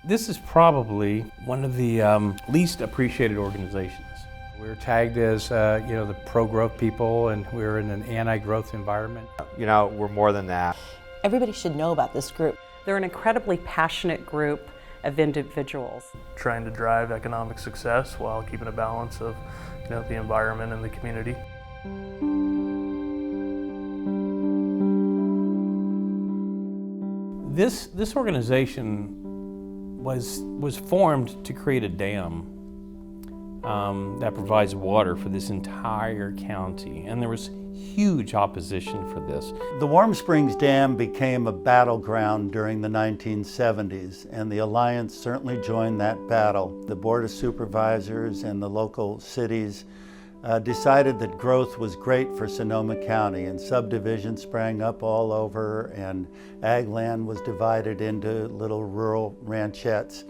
This is probably one of the least appreciated organizations. We're tagged as the pro-growth people, and we're in an anti-growth environment. We're more than that. Everybody should know about this group. They're an incredibly passionate group of individuals. Trying to drive economic success while keeping a balance of the environment and the community. This organization was formed to create a dam that provides water for this entire county, and there was huge opposition for this. The Warm Springs Dam became a battleground during the 1970s, and the Alliance certainly joined that battle. The Board of Supervisors and the local cities decided that growth was great for Sonoma County, and subdivisions sprang up all over, and ag land was divided into little rural ranchettes.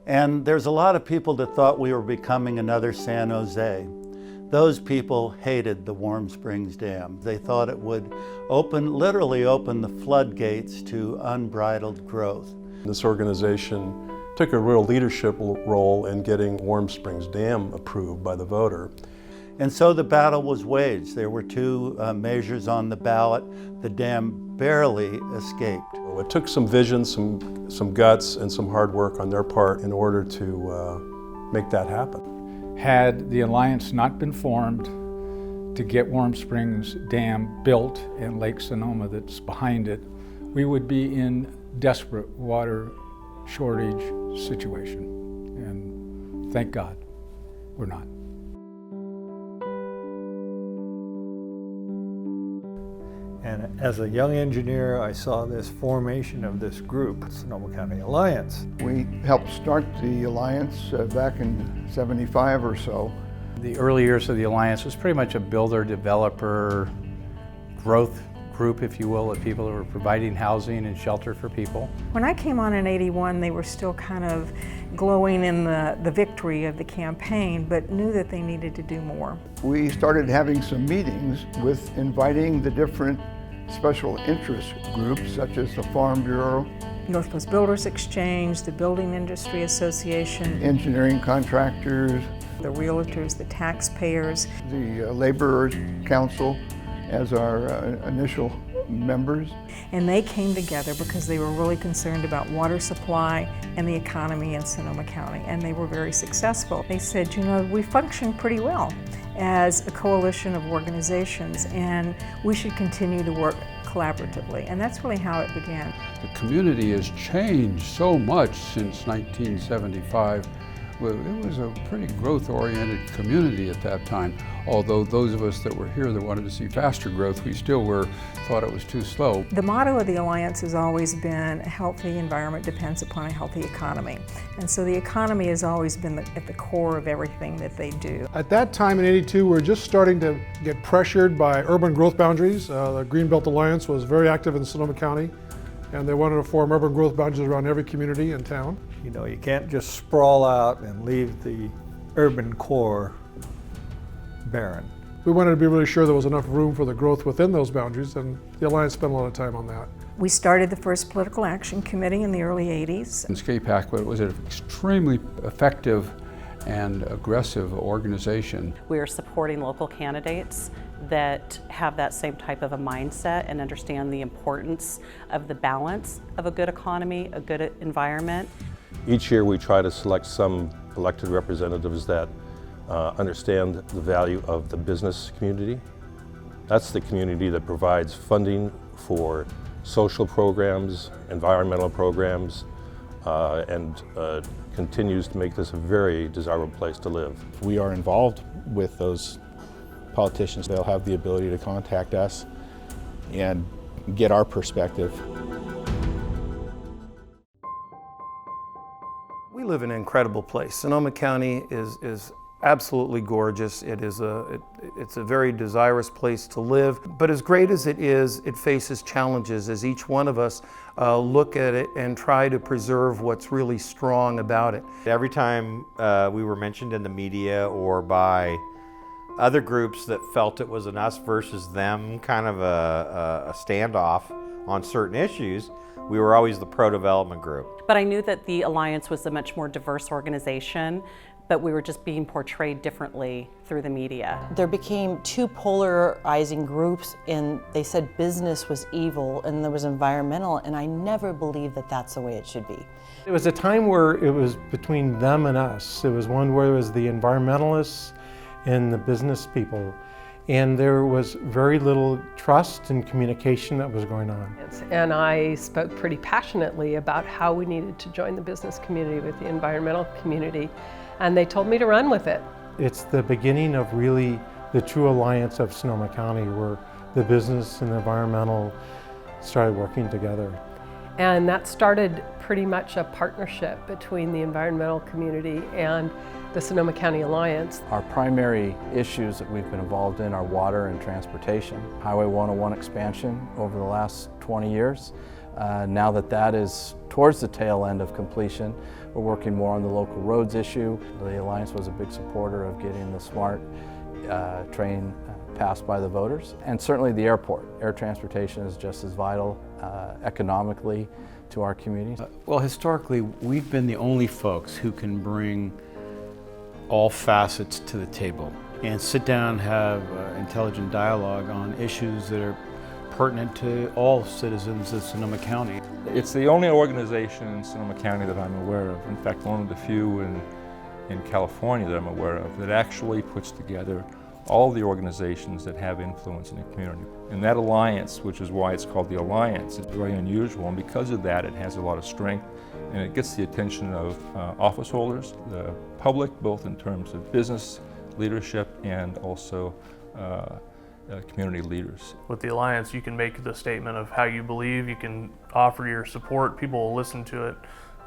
And there's a lot of people that thought we were becoming another San Jose. Those people hated the Warm Springs Dam. They thought it would literally open the floodgates to unbridled growth. This organization took a real leadership role in getting Warm Springs Dam approved by the voter. And so the battle was waged. There were two measures on the ballot. The dam barely escaped. It took some vision, some guts, and some hard work on their part in order to make that happen. Had the Alliance not been formed to get Warm Springs Dam built in Lake Sonoma that's behind it, we would be in desperate water shortage situation. And thank God, we're not. And as a young engineer, I saw this formation of this group, Sonoma County Alliance. We helped start the Alliance back in '75 or so. The early years of the Alliance was pretty much a builder, developer, growth group, if you will, of people who were providing housing and shelter for people. When I came on in '81, they were still kind of glowing in the victory of the campaign, but knew that they needed to do more. We started having some meetings with inviting the different special interest groups, such as the Farm Bureau, Northwest Builders Exchange, the Building Industry Association, engineering contractors, the realtors, the taxpayers, the Laborers Council as our initial members. And they came together because they were really concerned about water supply and the economy in Sonoma County, and they were very successful. They said, we function pretty well as a coalition of organizations, and we should continue to work collaboratively, and that's really how it began. The community has changed so much since 1975. Well, it was a pretty growth-oriented community at that time. Although those of us that were here that wanted to see faster growth, we still thought it was too slow. The motto of the Alliance has always been, a healthy environment depends upon a healthy economy. And so the economy has always been at the core of everything that they do. At that time in '82, we were just starting to get pressured by urban growth boundaries. The Greenbelt Alliance was very active in Sonoma County, and they wanted to form urban growth boundaries around every community in town. You can't just sprawl out and leave the urban core barren. We wanted to be really sure there was enough room for the growth within those boundaries, and the Alliance spent a lot of time on that. We started the first political action committee in the early '80s. SCAPAC was an extremely effective and aggressive organization. We are supporting local candidates that have that same type of a mindset and understand the importance of the balance of a good economy, a good environment. Each year we try to select some elected representatives that understand the value of the business community. That's the community that provides funding for social programs, environmental programs, and continues to make this a very desirable place to live. We are involved with those politicians. They'll have the ability to contact us and get our perspective. We live in an incredible place. Sonoma County is absolutely gorgeous. It's a very desirous place to live. But as great as it is, it faces challenges as each one of us look at it and try to preserve what's really strong about it. Every time we were mentioned in the media or by other groups that felt it was an us versus them kind of a standoff on certain issues, We were always the pro-development group. But I knew that the Alliance was a much more diverse organization, but we were just being portrayed differently through the media. There became two polarizing groups, and they said business was evil and there was environmental, and I never believed that that's the way it should be. It was a time where it was between them and us. It was one where it was the environmentalists and the business people. And there was very little trust and communication that was going on. And I spoke pretty passionately about how we needed to join the business community with the environmental community, and they told me to run with it. It's the beginning of really the true alliance of Sonoma County, where the business and the environmental started working together. And that started pretty much a partnership between the environmental community and the Sonoma County Alliance. Our primary issues that we've been involved in are water and transportation. Highway 101 expansion over the last 20 years. Now that is towards the tail end of completion, we're working more on the local roads issue. The Alliance was a big supporter of getting the SMART train passed by the voters. And certainly the airport. Air transportation is just as vital economically to our communities. Well, historically, we've been the only folks who can bring all facets to the table and sit down and have intelligent dialogue on issues that are pertinent to all citizens of Sonoma County. It's the only organization in Sonoma County that I'm aware of, in fact one of the few in California that I'm aware of, that actually puts together all the organizations that have influence in the community. And that alliance, which is why it's called the Alliance, is very unusual, and because of that it has a lot of strength and it gets the attention of office holders, the public, both in terms of business leadership and also community leaders. With the Alliance, you can make the statement of how you believe, you can offer your support, people will listen to it,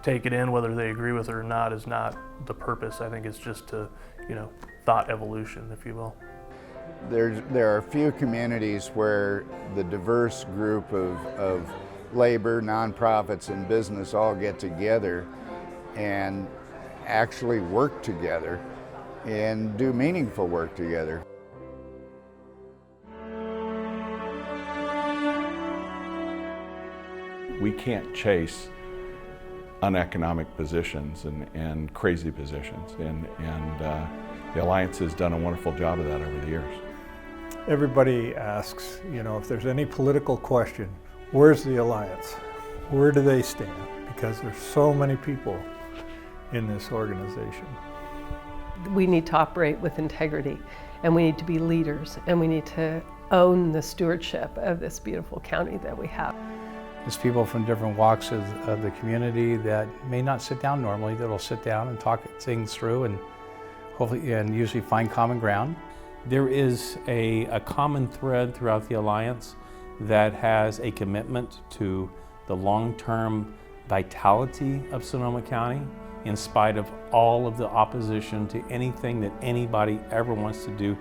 take it in, whether they agree with it or not is not the purpose. I think it's just to, thought evolution, if you will. There are few communities where the diverse group of labor, nonprofits, and business all get together and actually work together and do meaningful work together. We can't chase uneconomic positions and crazy positions, and the Alliance has done a wonderful job of that over the years. Everybody asks, if there's any political question, where's the Alliance? Where do they stand? Because there's so many people in this organization. We need to operate with integrity, and we need to be leaders, and we need to own the stewardship of this beautiful county that we have. There's people from different walks of the community that may not sit down normally, that'll sit down and talk things through and hopefully and usually find common ground. There is a common thread throughout the Alliance that has a commitment to the long-term vitality of Sonoma County in spite of all of the opposition to anything that anybody ever wants to do.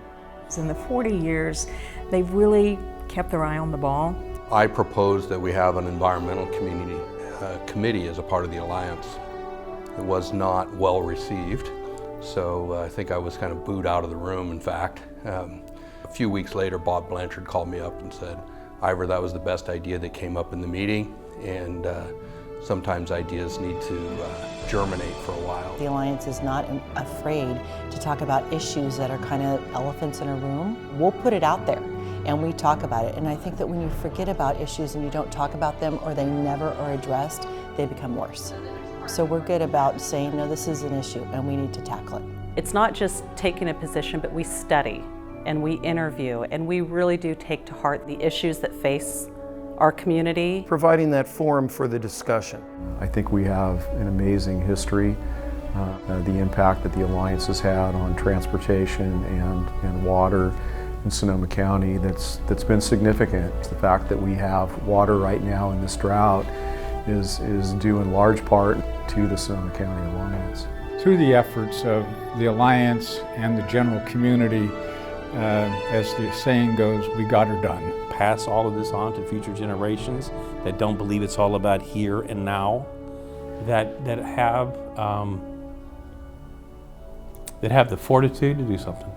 In the 40 years, they've really kept their eye on the ball. I proposed that we have an environmental committee as a part of the Alliance. It was not well received, so I think I was kind of booed out of the room, in fact. A few weeks later, Bob Blanchard called me up and said, Ivor, that was the best idea that came up in the meeting, and sometimes ideas need to germinate for a while. The Alliance is not afraid to talk about issues that are kind of elephants in a room. We'll put it out there and we talk about it. And I think that when you forget about issues and you don't talk about them or they never are addressed, they become worse. So we're good about saying, no, this is an issue and we need to tackle it. It's not just taking a position, but we study and we interview and we really do take to heart the issues that face our community. Providing that forum for the discussion. I think we have an amazing history, the impact that the Alliance has had on transportation and water in Sonoma County that's been significant. The fact that we have water right now in this drought is due in large part to the Sonoma County Alliance. Through the efforts of the Alliance and the general community, as the saying goes, we got her done. Pass all of this on to future generations that don't believe it's all about here and now, that have the fortitude to do something.